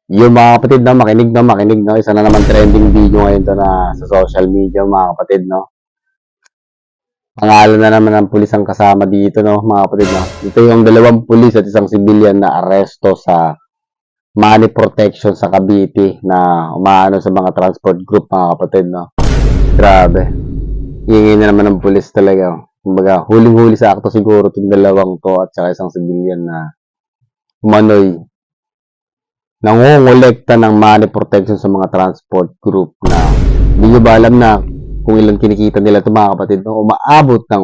Yung mga kapatid, no, makinig, no, isa na naman trending video ngayon to na sa social media, mga kapatid, no. Pangalan na naman ng pulis ang kasama dito, no, mga kapatid, no. Ito yung dalawang pulis at isang civilian na aresto sa money protection sa Cavite na umaano sa mga transport group, mga kapatid, no. Grabe. Hihingi na naman ng pulis talaga. Kumbaga, huling-huli sa akto siguro itong dalawang to at saka isang civilian na umano'y nangongolekta ng money protection sa mga transport group na hindi nyo ba alam na kung ilang kinikita nila ito, mga kapatid, no? Umaabot ng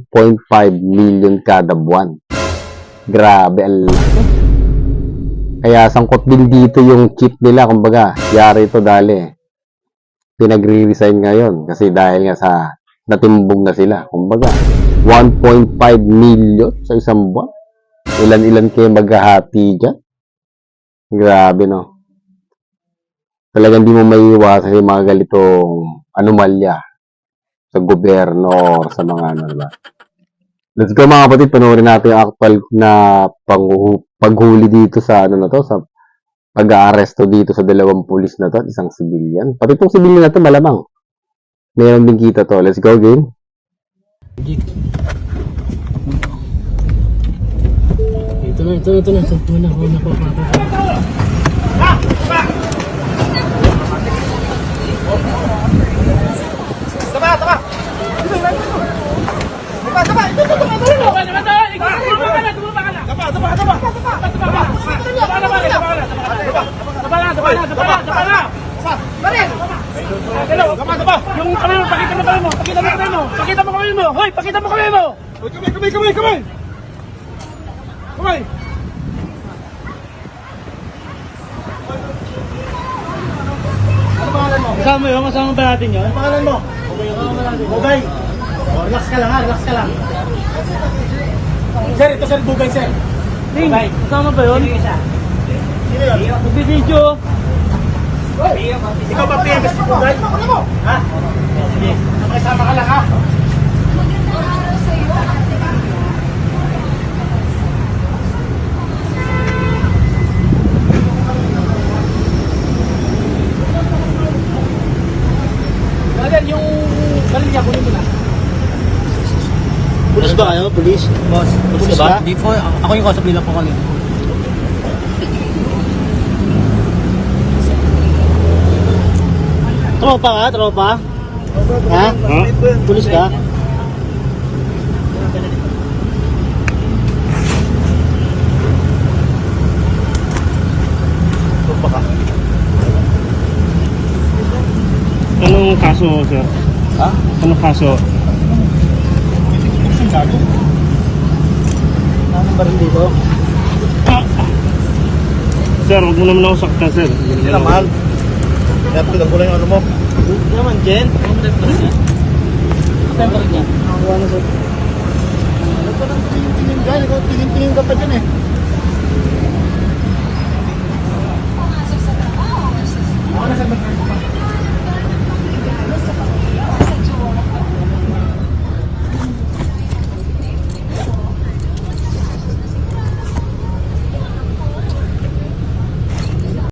1.5 million kada buwan. Grabe, Allah. Kaya sangkot din dito yung chip nila, kumbaga, yari ito dali. Pinagre-resign ngayon kasi dahil nga sa natimbong na sila. Kumbaga, 1.5 million sa isang buwan. Ilan-ilan kayo maghahati dyan. Grabe, no? Talagang di mo maiiwasan yung mga ganitong anomalya sa gobyerno or sa mga ano, diba? Let's go, mga kapatid, panoorin natin yung actual na paghuli dito sa ano na to, sa pag-aaresto dito sa dalawang pulis na to at isang civilian. Pati itong civilian na to, malamang meron din kita to. Let's go, game. Ito na. Una pa. Tama! Yung kamay mo, pakita mo kamay mo. Hoy, pakita mo kamay mo. Kamay. Kasama ba natin yun? Ano pangalan mo? Bugay. Relax ka lang. Sir, ito sir, Bugay sir. Bugay. Kasama ba yun? Sino yun? Magbibideo. Ikaw ba PMS Bugay? Ha? Sige. Nakasama ka lang ha? Yung galing niya, kunin mo na. Pulis ba kayo? Pulis? Boss. Pulis ba? Hindi po. Ako yung kausap nila po kanina. Tropa ka? Tropa? Ha? Pulis ka? Tropa ka? Anong kaso, sir? Ha? Anong kaso? Anong ba rin dito? Sir, huwag mo naman ako saktan, sir. Hindi naman. Kaya pagkita ko lang yung ano mo. Hindi naman, Jen. Ano ba rin yan? Ano ba rin yan? Ano na, sir? Ano ba nang tingin dyan? Ikaw tingin ka pa dyan eh. Ako na, sir.